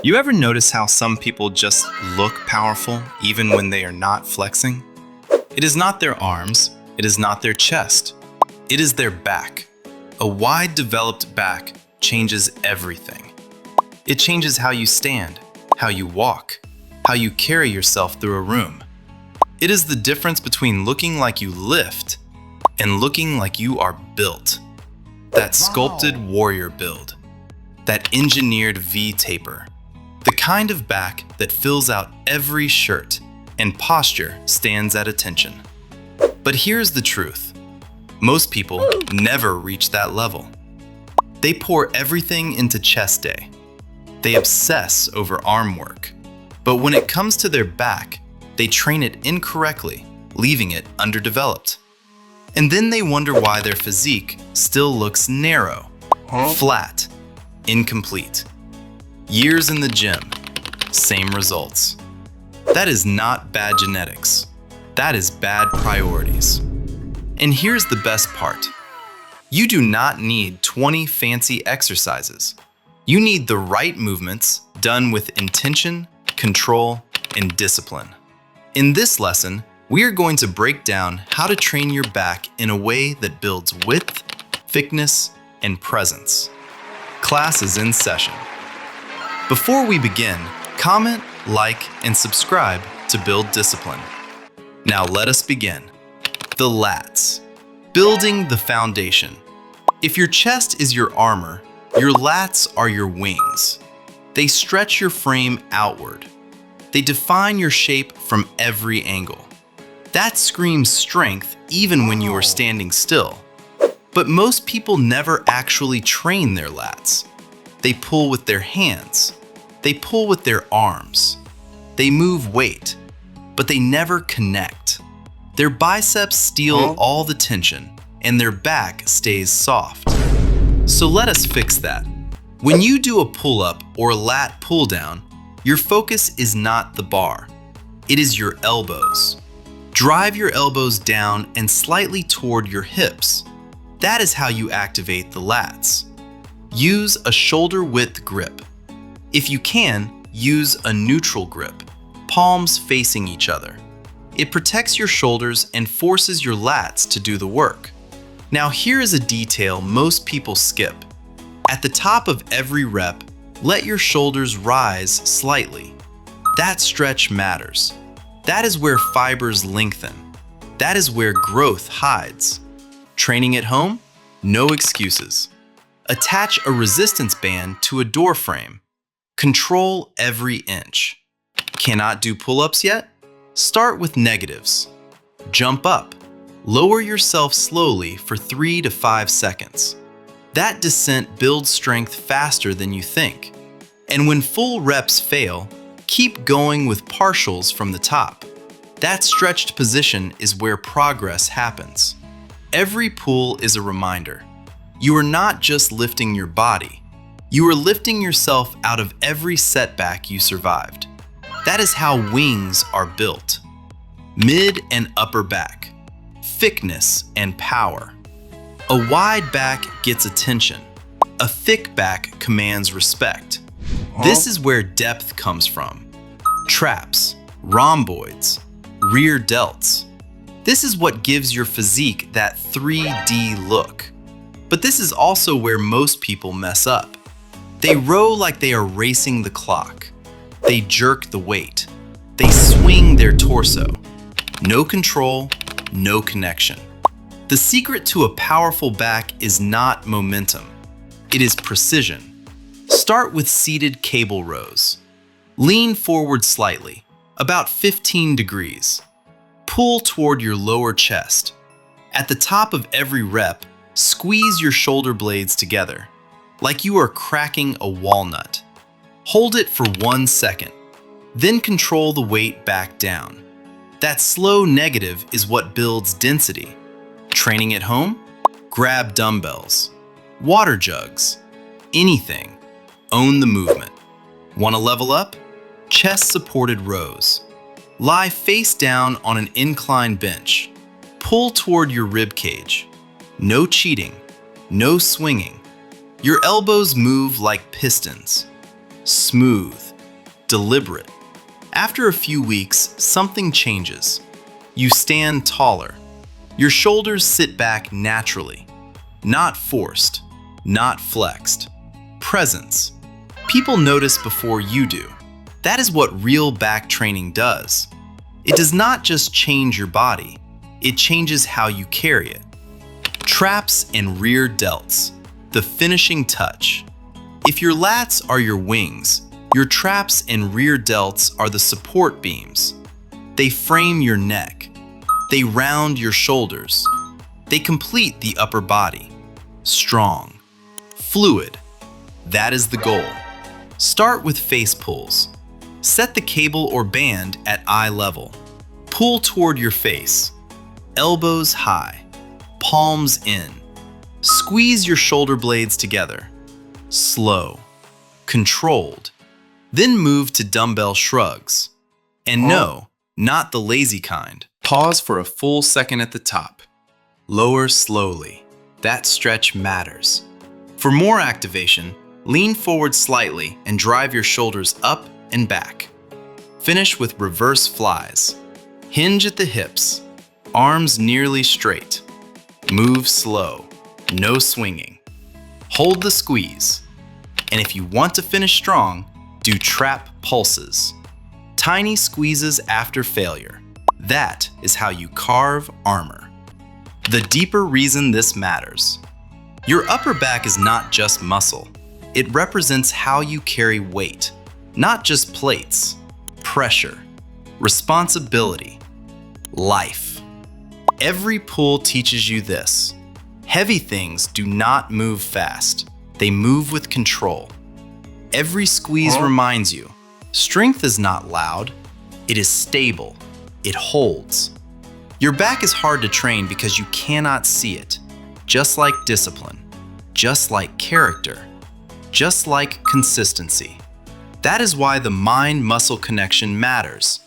You ever notice how some people just look powerful even when they are not flexing? It is not their arms, it is not their chest, it is their back. A wide developed back changes everything. It changes how you stand, how you walk, how you carry yourself through a room. It is the difference between looking like you lift and looking like you are built. That sculpted warrior build, that engineered V-taper, the kind of back that fills out every shirt and posture stands at attention. But here's the truth. Most people never reach that level. They pour everything into chest day. They obsess over arm work. But when it comes to their back, they train it incorrectly, leaving it underdeveloped. And then they wonder why their physique still looks narrow, flat, incomplete. Years in the gym, same results. That is not bad genetics. That is bad priorities. And here's the best part. You do not need 20 fancy exercises. You need the right movements done with intention, control, and discipline. In this lesson, we are going to break down how to train your back in a way that builds width, thickness, and presence. Class is in session. Before we begin, comment, like, and subscribe to build discipline. Now let us begin. The lats. Building the foundation. If your chest is your armor, your lats are your wings. They stretch your frame outward. They define your shape from every angle. That screams strength even when you are standing still. But most people never actually train their lats. They pull with their hands. They pull with their arms. They move weight, but they never connect. Their biceps steal all the tension, and their back stays soft. So let us fix that. When you do a pull-up or lat pull-down, your focus is not the bar. It is your elbows. Drive your elbows down and slightly toward your hips. That is how you activate the lats. Use a shoulder-width grip. If you can, use a neutral grip, palms facing each other. It protects your shoulders and forces your lats to do the work. Now here is a detail most people skip. At the top of every rep, let your shoulders rise slightly. That stretch matters. That is where fibers lengthen. That is where growth hides. Training at home? No excuses. Attach a resistance band to a door frame. Control every inch. Cannot do pull-ups yet? Start with negatives. Jump up. Lower yourself slowly for 3 to 5 seconds. That descent builds strength faster than you think. And when full reps fail, keep going with partials from the top. That stretched position is where progress happens. Every pull is a reminder. You are not just lifting your body. You are lifting yourself out of every setback you survived. That is how wings are built. Mid and upper back. Thickness and power. A wide back gets attention. A thick back commands respect. This is where depth comes from. Traps, rhomboids, rear delts. This is what gives your physique that 3D look. But this is also where most people mess up. They row like they are racing the clock. They jerk the weight. They swing their torso. No control, no connection. The secret to a powerful back is not momentum. It is precision. Start with seated cable rows. Lean forward slightly, about 15 degrees. Pull toward your lower chest. At the top of every rep, squeeze your shoulder blades together, like you are cracking a walnut. Hold it for 1 second, then control the weight back down. That slow negative is what builds density. Training at home? Grab dumbbells, water jugs, anything. Own the movement. Want to level up? Chest-supported rows. Lie face down on an incline bench. Pull toward your rib cage. No cheating, no swinging. Your elbows move like pistons. Smooth, deliberate. After a few weeks, something changes. You stand taller. Your shoulders sit back naturally. Not forced, not flexed. Presence. People notice before you do. That is what real back training does. It does not just change your body, it changes how you carry it. Traps and rear delts, the finishing touch. If your lats are your wings, your traps and rear delts are the support beams. They frame your neck. They round your shoulders. They complete the upper body. Strong, fluid. That is the goal. Start with face pulls. Set the cable or band at eye level. Pull toward your face. Elbows high. Palms in. Squeeze your shoulder blades together. Slow. Controlled. Then move to dumbbell shrugs. And no, not the lazy kind. Pause for a full second at the top. Lower slowly. That stretch matters. For more activation, lean forward slightly and drive your shoulders up and back. Finish with reverse flies. Hinge at the hips. Arms nearly straight. Move slow. No swinging. Hold the squeeze. And if you want to finish strong, do trap pulses. Tiny squeezes after failure. That is how you carve armor. The deeper reason this matters. Your upper back is not just muscle. It represents how you carry weight, not just plates, pressure, responsibility, life. Every pull teaches you this. Heavy things do not move fast. They move with control. Every squeeze reminds you, strength is not loud. It is stable. It holds. Your back is hard to train because you cannot see it. Just like discipline, just like character, just like consistency. That is why the mind-muscle connection matters.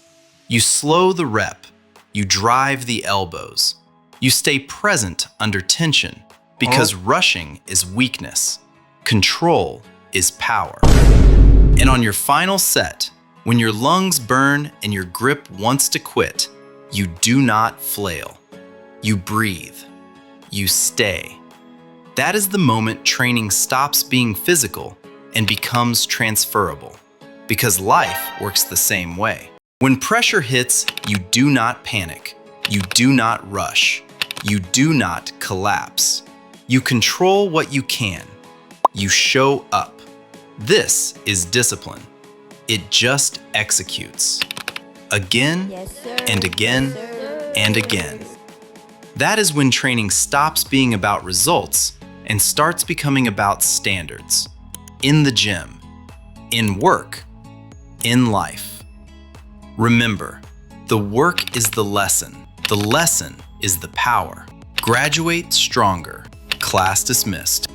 You slow the rep. You drive the elbows. You stay present under tension because rushing is weakness. Control is power. And on your final set, when your lungs burn and your grip wants to quit, you do not flail. You breathe. You stay. That is the moment training stops being physical and becomes transferable, because life works the same way. When pressure hits, you do not panic. You do not rush. You do not collapse. You control what you can. You show up. This is discipline. It just executes. Again and again and again. That is when training stops being about results and starts becoming about standards. In the gym, in work, in life. Remember, the work is the lesson. The lesson is the power. Graduate stronger. Class dismissed.